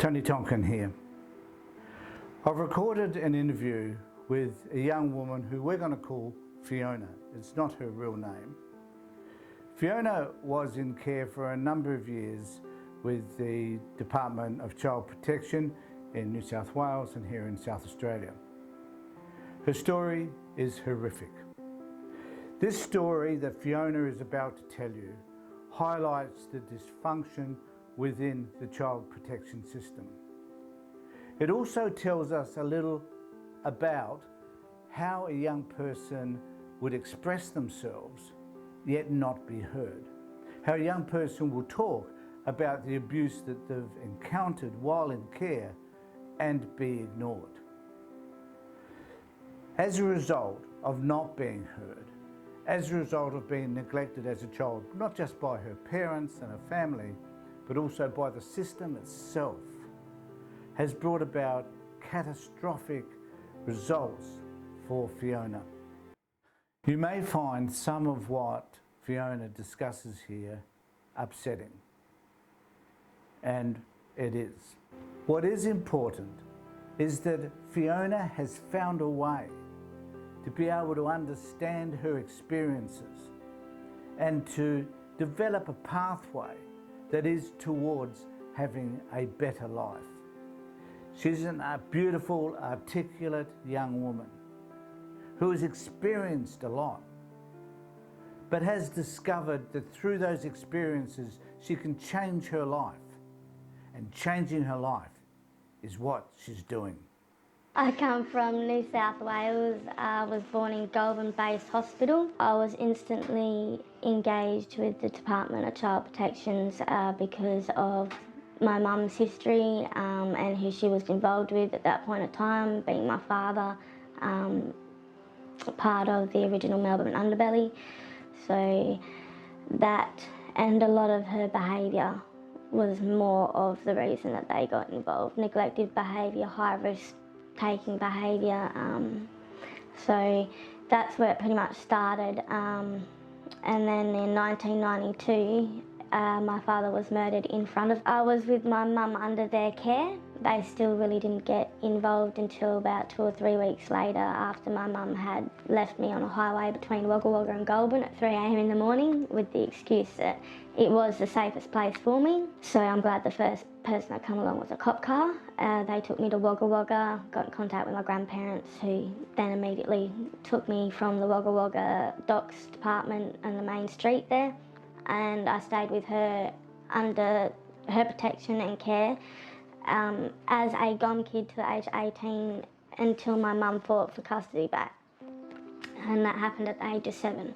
Tony Tonkin here. I've recorded an interview with a young woman who we're going to call Fiona. It's not her real name. Fiona was in care for a number of years with the Department of Child Protection in New South Wales and here in South Australia. Her story is horrific. This story that Fiona is about to tell you highlights the dysfunction within the child protection system. It also tells us a little about how a young person would express themselves yet not be heard. How a young person will talk about the abuse that they've encountered while in care and be ignored. As a result of not being heard, as a result of being neglected as a child, not just by her parents and her family, but also by the system itself, has brought about catastrophic results for Fiona. You may find some of what Fiona discusses here upsetting, and it is. What is important is that Fiona has found a way to be able to understand her experiences and to develop a pathway that is towards having a better life. She's a beautiful, articulate young woman who has experienced a lot, but has discovered that through those experiences she can change her life, and changing her life is what she's doing. I come from New South Wales. I was born in Goulburn-based hospital. I was instantly engaged with the Department of Child Protections because of my mum's history and who she was involved with at that point of time, being my father, part of the original Melbourne underbelly. So that and a lot of her behaviour was more of the reason that they got involved. Neglective behaviour, high risk taking behaviour, so that's where it pretty much started. And then in 1992 my father was murdered in front of. I was with my mum under their care. They still really didn't get involved until about 2 or 3 weeks later, after my mum had left me on a highway between Wagga Wagga and Goulburn at 3 a.m. in the morning with the excuse that it was the safest place for me. So I'm glad the first person that came along was a cop car. They took me to Wagga Wagga, got in contact with my grandparents, who then immediately took me from the Wagga Wagga docks department and the main street there, and I stayed with her under her protection and care as a GOM kid to the age 18 until my mum fought for custody back, and that happened at the age of 7.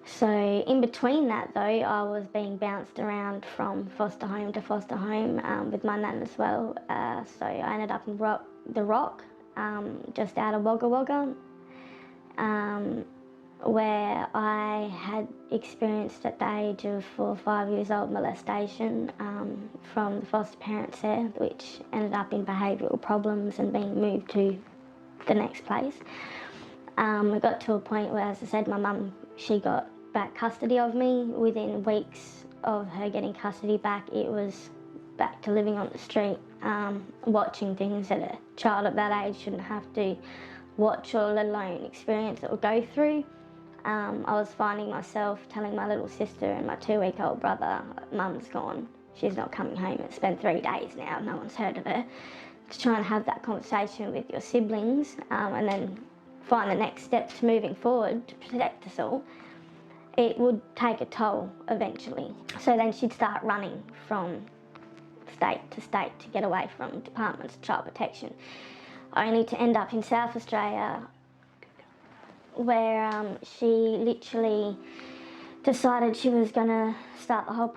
So in between that though, I was being bounced around from foster home to foster home with my nan as well. So I ended up in the Rock, just out of Wagga Wagga, where I had experienced at the age of 4 or 5 years old molestation from the foster parents there, which ended up in behavioural problems and being moved to the next place. We got to a point where, as I said, my mum, she got back custody of me. Within weeks of her getting custody back, it was back to living on the street, watching things that a child at that age shouldn't have to watch or let alone experience or go through. I was finding myself telling my little sister and my 2-week-old brother, Mum's gone, she's not coming home, it's been 3 days now, no one's heard of her. To try and have that conversation with your siblings and then find the next steps moving forward to protect us all, it would take a toll eventually. So then she'd start running from state to state to get away from departments of child protection, only to end up in South Australia, where she literally decided she was going to start the whole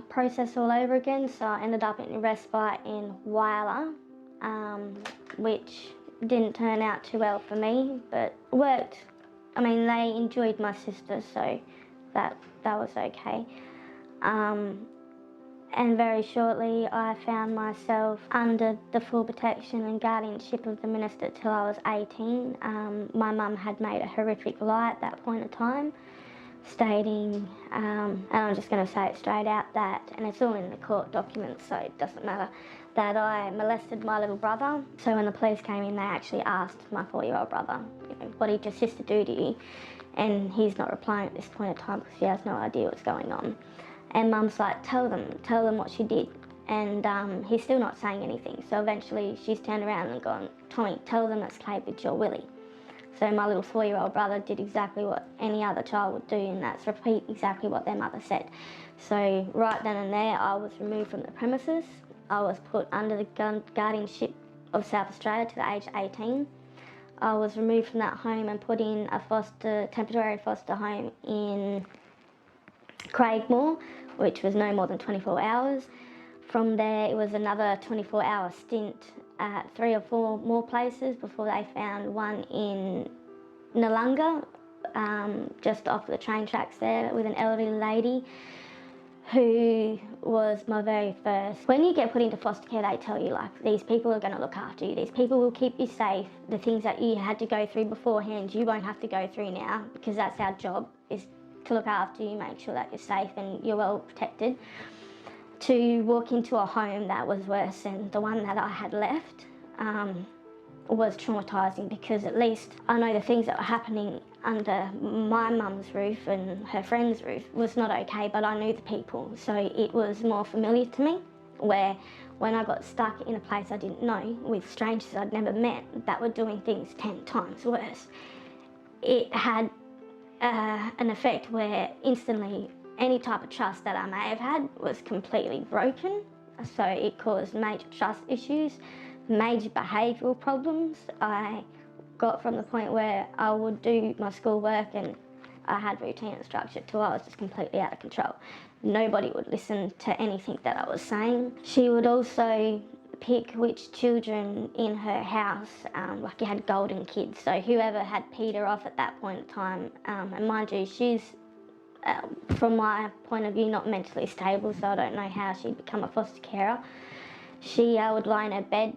process all over again. So I ended up in respite in Whyalla, which didn't turn out too well for me, but worked. I mean, they enjoyed my sister, so that was okay. And very shortly I found myself under the full protection and guardianship of the minister till I was 18. My mum had made a horrific lie at that point of time, stating, and I'm just going to say it straight out, that, and it's all in the court documents so it doesn't matter, that I molested my little brother. So when the police came in, they actually asked my 4-year-old brother, what did your sister do to you? And he's not replying at this point in time because he has no idea what's going on. And Mum's like, tell them what she did. And he's still not saying anything. So eventually she's turned around and gone, Tommy, tell them that's played with your willy. So my little 4-year-old brother did exactly what any other child would do, and that's repeat exactly what their mother said. So right then and there, I was removed from the premises. I was put under the guardianship of South Australia to the age of 18. I was removed from that home and put in a temporary foster home in Craigmore, which was no more than 24 hours. From there, it was another 24-hour stint at 3 or 4 more places before they found one in Noongar, just off the train tracks there, with an elderly lady who was my very first. When you get put into foster care, they tell you, like, these people are going to look after you, these people will keep you safe. The things that you had to go through beforehand, you won't have to go through now, because that's our job, is to look after you, make sure that you're safe and you're well protected. To walk into a home that was worse than the one that I had left was traumatising, because at least I know the things that were happening under my mum's roof and her friend's roof was not okay, but I knew the people, so it was more familiar to me, where when I got stuck in a place I didn't know with strangers I'd never met that were doing things 10 times worse, it had an effect where instantly any type of trust that I may have had was completely broken. So it caused major trust issues, major behavioural problems. I got from the point where I would do my schoolwork and I had routine and structure to I was just completely out of control. Nobody would listen to anything that I was saying. She would also pick which children in her house, like you had golden kids, so whoever had peed her off at that point in time, and mind you, she's from my point of view, not mentally stable, so I don't know how she'd become a foster carer. She would lie in her bed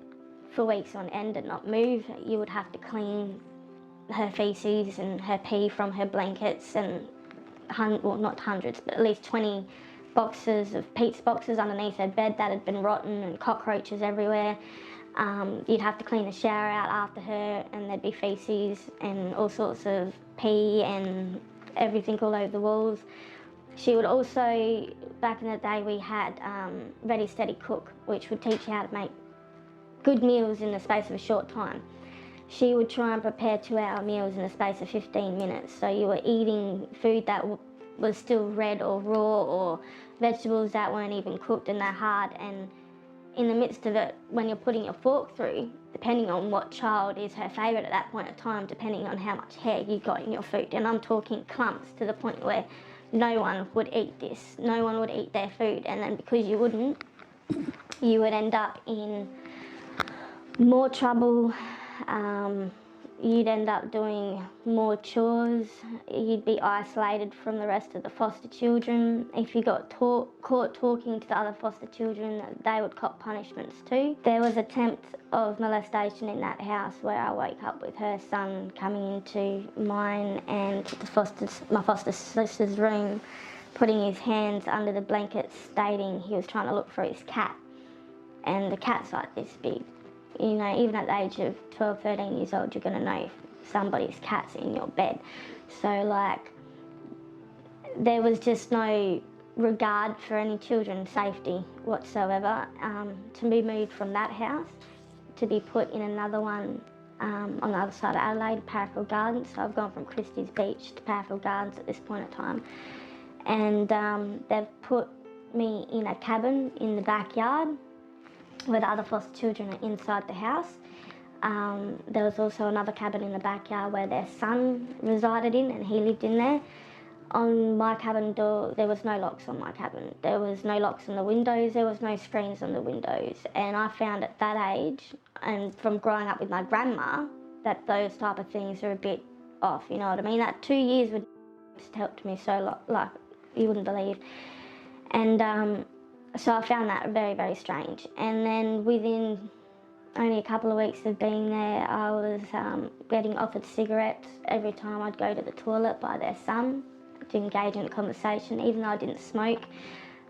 for weeks on end and not move. You would have to clean her faeces and her pee from her blankets, and well, not hundreds, but at least 20 boxes of pizza boxes underneath her bed that had been rotten and cockroaches everywhere. You'd have to clean the shower out after her, and there'd be faeces and all sorts of pee and everything all over the walls. She would also, back in the day, we had Ready Steady Cook, which would teach you how to make good meals in the space of a short time. She would try and prepare 2-hour meals in the space of 15 minutes, so you were eating food that was still red or raw, or vegetables that weren't even cooked and they're hard. And in the midst of it, when you're putting your fork through, depending on what child is her favourite at that point in time, depending on how much hair you got in your food, and I'm talking clumps to the point where no one would eat this, no one would eat their food, and then because you wouldn't, you would end up in more trouble. You'd end up doing more chores, you'd be isolated from the rest of the foster children. If you got caught talking to the other foster children, they would cop punishments too. There was attempt of molestation in that house where I woke up with her son coming into mine and my foster sister's room, putting his hands under the blankets, stating he was trying to look for his cat. And the cat's like this big. You know, even at the age of 12, 13 years old, you're going to know if somebody's cat's in your bed. So, like, there was just no regard for any children's safety whatsoever. To be moved from that house, to be put in another one on the other side of Adelaide, Parafield Gardens. So I've gone from Christie's Beach to Parafield Gardens at this point in time. And they've put me in a cabin in the backyard where the other foster children are inside the house. There was also another cabin in the backyard where their son resided in, and he lived in there. On my cabin door, there was no locks on my cabin. There was no locks on the windows, there was no screens on the windows. And I found at that age, and from growing up with my grandma, that those type of things are a bit off, you know what I mean? That 2 years would helped me so lot, like you wouldn't believe. And so I found that very, very strange. And then within only a couple of weeks of being there, I was getting offered cigarettes every time I'd go to the toilet by their son to engage in a conversation, even though I didn't smoke,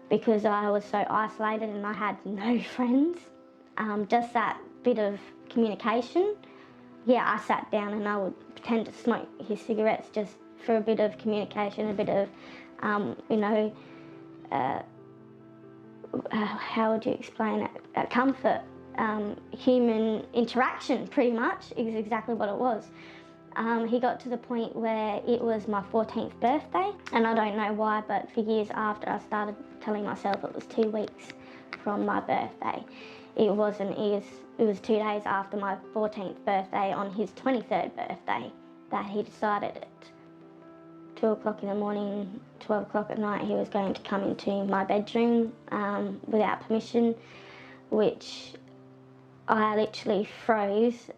because I was so isolated and I had no friends. just that bit of communication. Yeah, I sat down and I would pretend to smoke his cigarettes just for a bit of communication, a bit of, how would you explain it? Comfort, human interaction, pretty much, is exactly what it was. He got to the point where it was my 14th birthday, and I don't know why, but for years after, I started telling myself it was 2 weeks from my birthday. It wasn't. It was 2 days after my 14th birthday, on his 23rd birthday, that he decided at 2 o'clock in the morning, 12 o'clock at night, he was going to come into my bedroom without permission, which I literally froze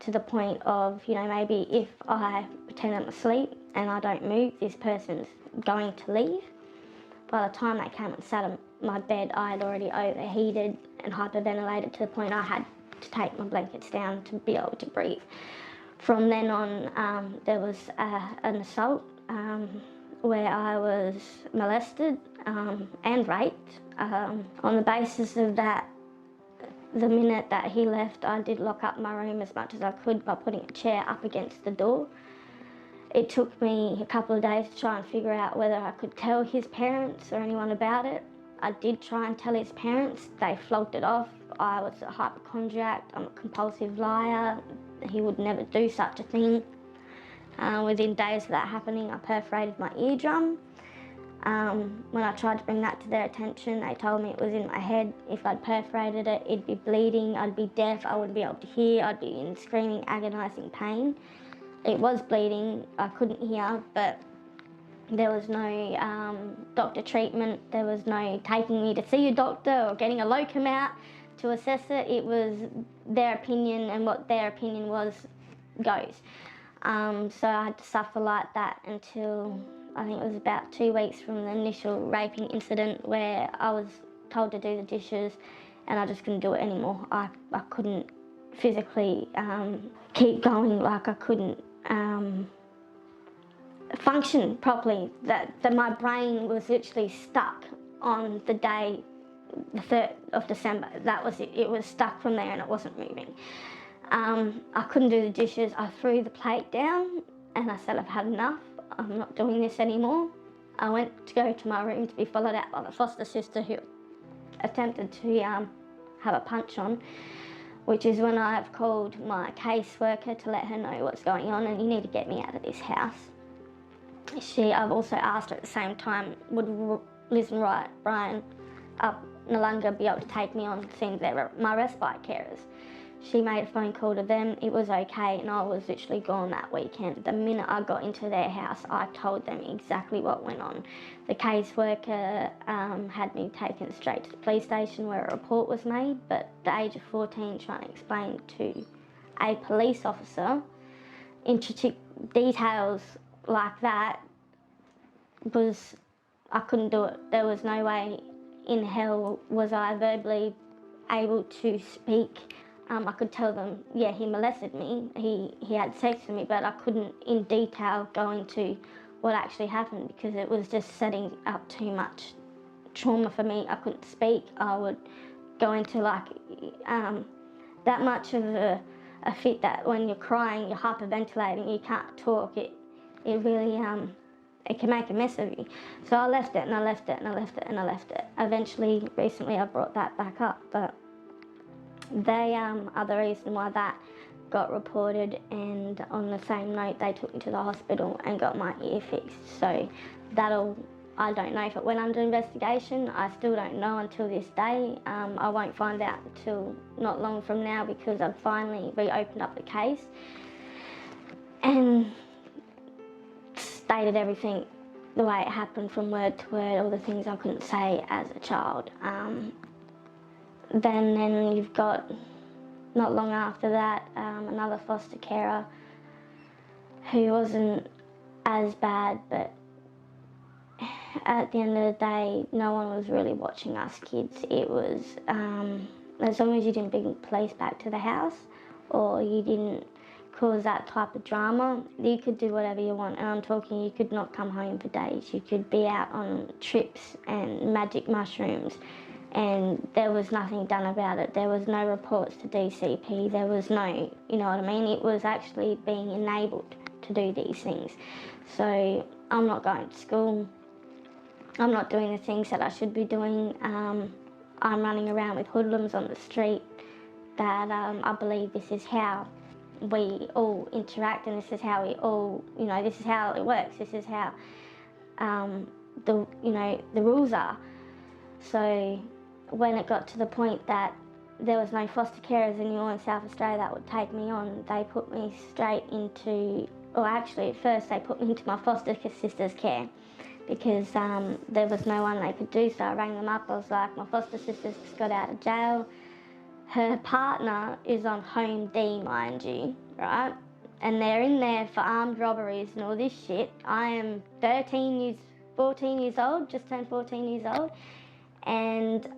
to the point of, maybe if I pretend I'm asleep and I don't move, this person's going to leave. By the time they came and sat on my bed, I had already overheated and hyperventilated to the point I had to take my blankets down to be able to breathe. From then on, there was an assault where I was molested and raped. On the basis of that, the minute that he left, I did lock up my room as much as I could by putting a chair up against the door. It took me a couple of days to try and figure out whether I could tell his parents or anyone about it. I did try and tell his parents. They flogged it off. I was a hypochondriac. I'm a compulsive liar. He would never do such a thing. Within days of that happening, I perforated my eardrum. When I tried to bring that to their attention, they told me it was in my head. If I'd perforated it, it'd be bleeding, I'd be deaf, I wouldn't be able to hear, I'd be in screaming, agonising pain. It was bleeding, I couldn't hear, but there was no doctor treatment, there was no taking me to see a doctor or getting a locum out to assess it. It was their opinion, and what their opinion was goes. So I had to suffer like that until I think it was about 2 weeks from the initial raping incident, where I was told to do the dishes and I just couldn't do it anymore. I couldn't physically keep going, like I couldn't function properly. That my brain was literally stuck on the day, the 3rd of December. That was it. It was stuck from there and it wasn't moving. I couldn't do the dishes. I threw the plate down and I said, I've had enough. I'm not doing this anymore. I went to go to my room to be followed out by the foster sister, who attempted to have a punch on, which is when I've called my caseworker to let her know what's going on and you need to get me out of this house. I've also asked her at the same time, would Liz and Brian up Nalunga be able to take me on, seeing they're my respite carers. She made a phone call to them, it was okay, and I was literally gone that weekend. The minute I got into their house, I told them exactly what went on. The caseworker had me taken straight to the police station where a report was made, but at the age of 14, trying to explain to a police officer intricate details like that I couldn't do it. There was no way in hell was I verbally able to speak. I could tell them, yeah, he molested me, he had sex with me, but I couldn't in detail go into what actually happened because it was just setting up too much trauma for me. I couldn't speak. I would go into that much of a fit that when you're crying, you're hyperventilating, you can't talk. It really it can make a mess of you. So I left it and I left it and I left it and I left it. Eventually, recently, I brought that back up, but they are the reason why that got reported, and on the same note they took me to the hospital and got my ear fixed. So I don't know if it went under investigation. I still don't know until this day. I won't find out until not long from now because I've finally reopened up the case and stated everything the way it happened from word to word, all the things I couldn't say as a child. Then you've got, not long after that, another foster carer who wasn't as bad, but at the end of the day, no one was really watching us kids. It was, as long as you didn't bring the police back to the house or you didn't cause that type of drama, you could do whatever you want. And I'm talking, you could not come home for days. You could be out on trips and magic mushrooms and there was nothing done about it. There was no reports to DCP, there was no, you know what I mean? It was actually being enabled to do these things. So I'm not going to school, I'm not doing the things that I should be doing. I'm running around with hoodlums on the street that I believe this is how we all interact, and this is how we all, you know, this is how it works, this is how the rules are. So when it got to the point that there was no foster carers anymore in South Australia that would take me on, they put me straight into, or actually at first they put me into my foster sister's care, because there was no one they could do. So I rang them up. I was like, my foster sister's just got out of jail. Her partner is on Home D, mind you, right? And they're in there for armed robberies and all this shit. I am 14 years old, just turned 14 years old, and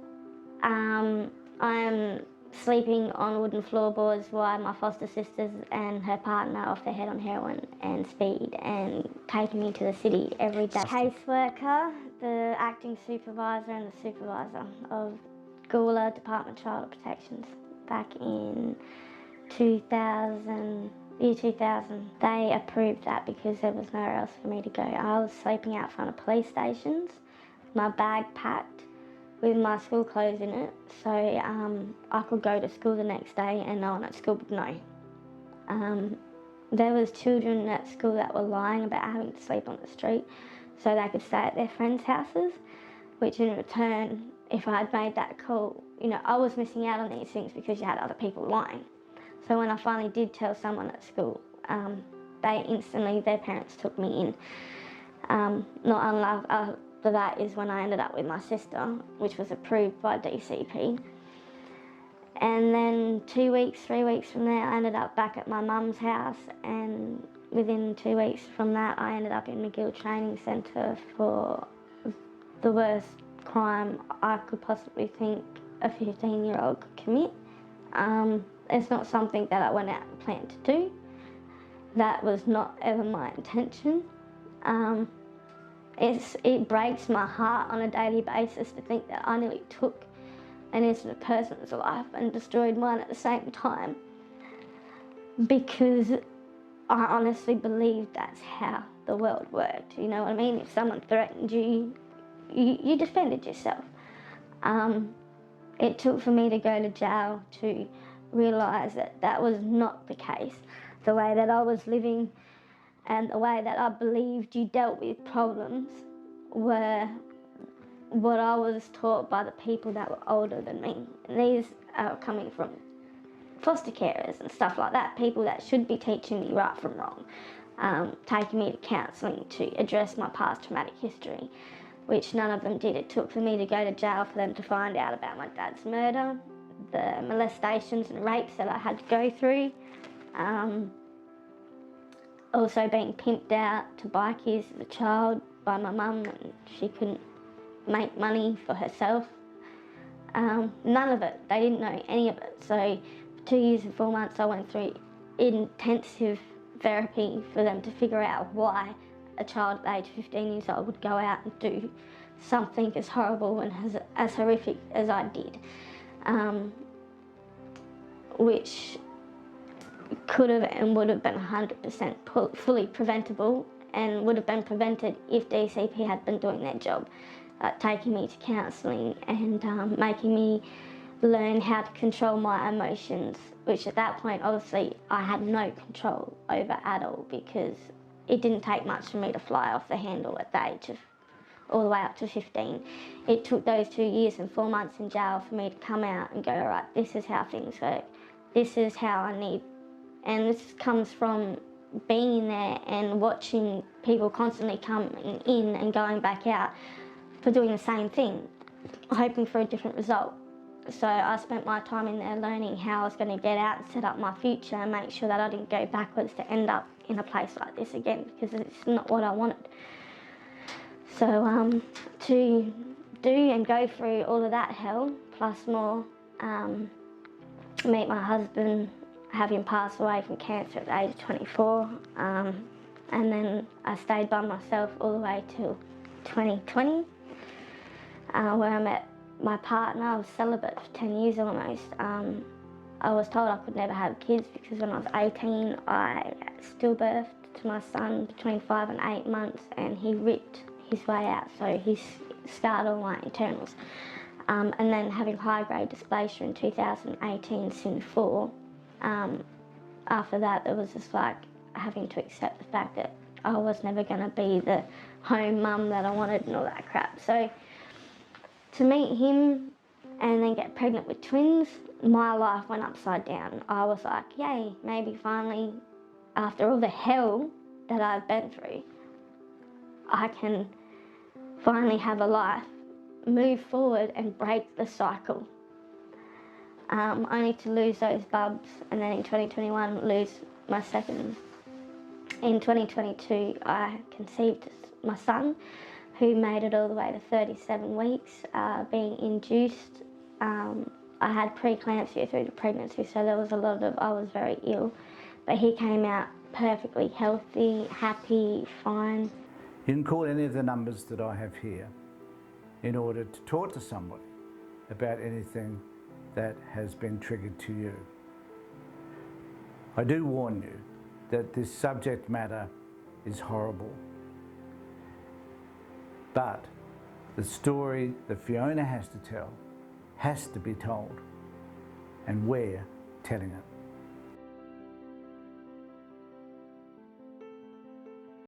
I am sleeping on wooden floorboards while my foster sisters and her partner off their head on heroin and speed and taking me to the city every day. Caseworker, the acting supervisor and the supervisor of Gula Department of Child Protections back in 2000. They approved that because there was nowhere else for me to go. I was sleeping out front of police stations, my bag packed with my school clothes in it, so I could go to school the next day and no one at school would know. There was children at school that were lying about having to sleep on the street so they could stay at their friends' houses, which in return, if I had made that call, you know, I was missing out on these things because you had other people lying. So when I finally did tell someone at school, they instantly, their parents took me in. Not unlike after that is when I ended up with my sister, which was approved by DCP. And then 2 weeks, 3 weeks from there, I ended up back at my mum's house, and within 2 weeks from that, I ended up in McGill Training Centre for the worst crime I could possibly think a 15-year-old could commit. It's not something that I went out and planned to do. That was not ever my intention. It breaks my heart on a daily basis to think that I nearly took an innocent person's life and destroyed mine at the same time, because I honestly believe that's how the world worked. You know what I mean? If someone threatened you, you defended yourself. It took for me to go to jail to realise that that was not the case. The way that I was living and the way that I believed you dealt with problems were what I was taught by the people that were older than me. And these are coming from foster carers and stuff like that, people that should be teaching me right from wrong, taking me to counselling to address my past traumatic history, which none of them did. It took for me to go to jail for them to find out about my dad's murder, the molestations and rapes that I had to go through, also being pimped out to bikies as a child by my mum, and she couldn't make money for herself. None of it. They didn't know any of it. So for 2 years and 4 months I went through intensive therapy for them to figure out why a child at age 15 years old would go out and do something as horrible and as horrific as I did, which could have and would have been 100% fully preventable, and would have been prevented if DCP had been doing their job, taking me to counselling and making me learn how to control my emotions, which at that point obviously I had no control over at all, because it didn't take much for me to fly off the handle at the age of all the way up to 15. It took those 2 years and 4 months in jail for me to come out and go, all right, this is how things work. This is how I need. And this comes from being there and watching people constantly coming in and going back out for doing the same thing, hoping for a different result. So I spent my time in there learning how I was going to get out and set up my future and make sure that I didn't go backwards to end up in a place like this again, because it's not what I wanted. So to do and go through all of that hell, plus more, meet my husband, have him pass away from cancer at the age of 24, and then I stayed by myself all the way till 2020, where I met my partner, I was celibate for 10 years almost. I was told I could never have kids because when I was 18, I stillbirthed to my son between 5 and 8 months, and he ripped his way out, so he scarred all my internals. And then having high-grade dysplasia in 2018, SYN 4, after that it was just like having to accept the fact that I was never going to be the home mum that I wanted and all that crap. So to meet him and then get pregnant with twins, my life went upside down. I was like, yay, maybe finally, after all the hell that I've been through, I can finally have a life, move forward and break the cycle. Only to lose those bubs, and then in 2021 lose my second. In 2022 I conceived my son, who made it all the way to 37 weeks, being induced. I had preeclampsia through the pregnancy, so there was I was very ill, but he came out perfectly healthy, happy, fine. You can call any of the numbers that I have here in order to talk to somebody about anything that has been triggered to you. I do warn you that this subject matter is horrible, but the story that Fiona has to tell has to be told, and we're telling it.